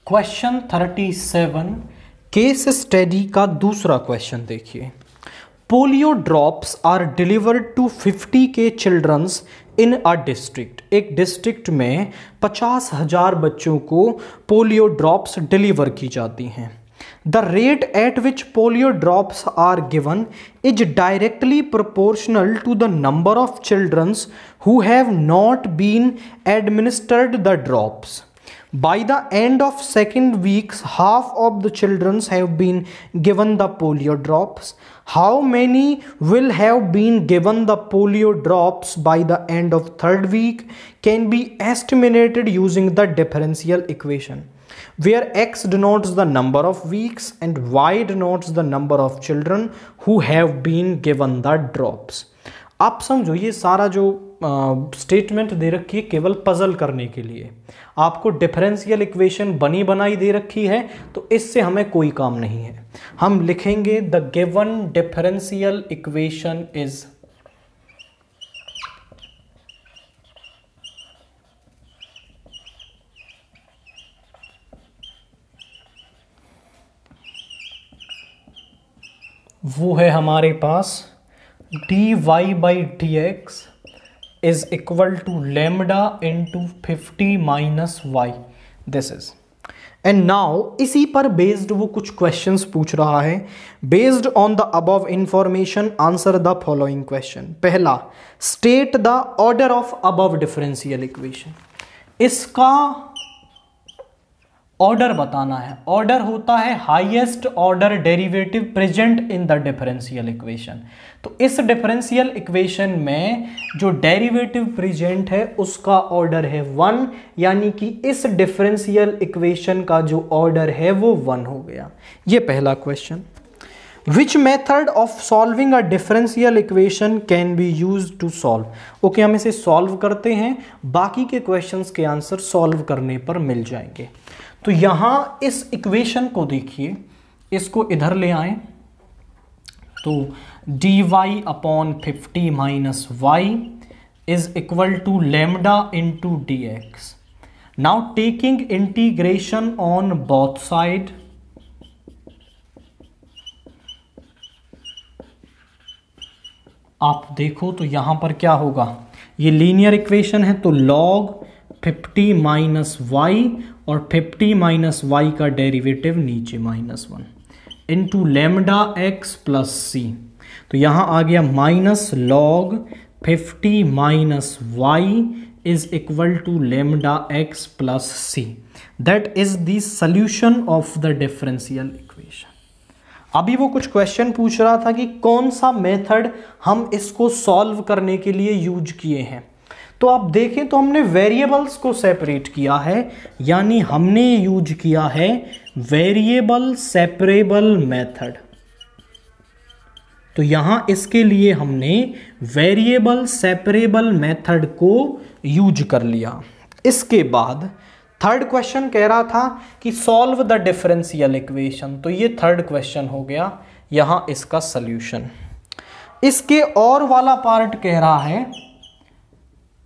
Question 37 case study का दूसरा question देखिए। Polio drops are delivered to 50 K childrens in a district. एक district में 50,000 बच्चों को पोलियो ड्रॉप्स डिलीवर की जाती हैं। The rate at which polio drops are given is directly proportional to the number of childrens who have not been administered the drops. By the end of second weeks, half of the children have been given the polio drops. How many will have been given the polio drops by the end of third week can be estimated using the differential equation, where x denotes the number of weeks and y denotes the number of children who have been given the drops. आप समझो ये सारा जो statement दे रखी है केवल puzzle करने के लिए। आपको डिफरेंशियल इक्वेशन बनी बनाई दे रखी है तो इससे हमें कोई काम नहीं है। हम लिखेंगे the given differential equation is वो है हमारे पास dy by dx is equal to lambda into 50 minus y. This is. And now इसी पर बेस्ड वो कुछ क्वेश्चंस पूछ रहा है। Based on the above information answer the following question. पहला, state the order of above differential equation. इसका order बताना है। ऑर्डर होता है highest order derivative present in the differential equation. तो इस डिफरेंशियल इक्वेशन में जो डेरिवेटिव प्रेजेंट है उसका ऑर्डर है 1, यानी कि इस डिफरेंशियल इक्वेशन का जो ऑर्डर है वो 1 हो गया। ये पहला question. Which method of solving a differential equation can be use to solve. Okay, हम इसे सॉल्व करते हैं, बाकी के क्वेश्चंस के आंसर सॉल्व करने पर मिल जाएंगे। तो यहां इस इक्वेशन को देखिए, इसको इधर ले आए तो dy upon 50 minus y is equal to lambda into d x. Now taking integration on both side, आप देखो तो यहां पर क्या होगा, ये लीनियर इक्वेशन है तो log 50 माइनस वाई और 50 माइनस वाई का डेरिवेटिव नीचे -1 into lambda x plus c. तो यहां आ गया minus log 50 minus y is equal to lambda x plus c. That is the solution of the differential equation. अभी वो कुछ क्वेश्चन पूछ रहा था कि कौन सा मेथड हम इसको सॉल्व करने के लिए यूज किए हैं। तो आप देखें तो हमने वेरिएबल्स को सेपरेट किया है, यानी हमने यूज किया है वेरिएबल सेपरेबल मेथड। तो यहां इसके लिए हमने वेरिएबल सेपरेबल मेथड को यूज कर लिया। इसके बाद थर्ड क्वेश्चन कह रहा था कि सॉल्व द डिफरेंशियल इक्वेशन, तो ये थर्ड क्वेश्चन हो गया, यहां इसका सॉल्यूशन। इसके और वाला पार्ट कह रहा है,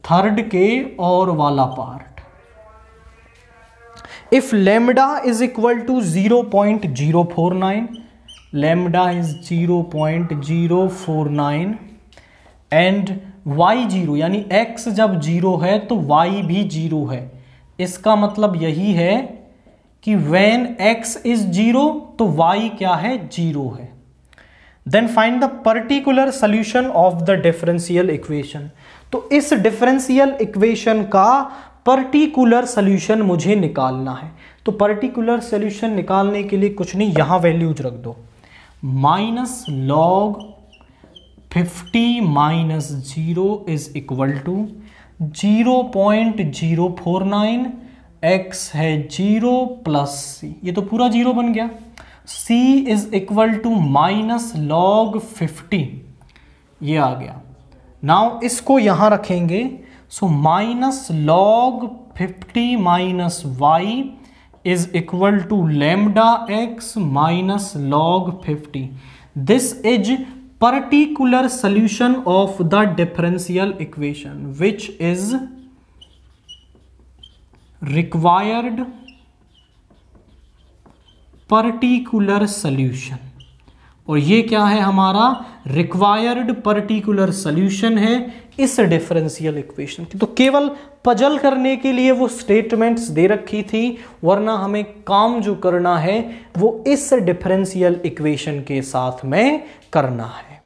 थर्ड के और वाला part, if lambda is equal to 0.049, lambda is 0.049 and y 0, यानी x जब 0 है तो y भी 0 है। इसका मतलब यही है कि when x is 0 तो y क्या है, 0 है। Then find the particular solution of the differential equation. तो इस डिफरेंशियल इक्वेशन का पर्टिकुलर सोल्यूशन मुझे निकालना है। तो पर्टिकुलर सोल्यूशन निकालने के लिए कुछ नहीं, यहां वैल्यूज रख दो, minus log 50 minus 0 is equal to 0.049, x है 0 प्लस सी, ये तो पूरा 0 बन गया। c is equal to minus log 50, ये आ गया। नाउ इसको यहां रखेंगे, so minus log 50 minus y is equal to lambda x minus log 50। This is particular solution of the differential equation which is required particular solution, और ये क्या है हमारा रिक्वायर्ड पर्टिकुलर सॉल्यूशन है इस डिफरेंशियल इक्वेशन की। तो केवल पजल करने के लिए वो स्टेटमेंट्स दे रखी थी, वरना हमें काम जो करना है वो इस डिफरेंशियल इक्वेशन के साथ में करना है।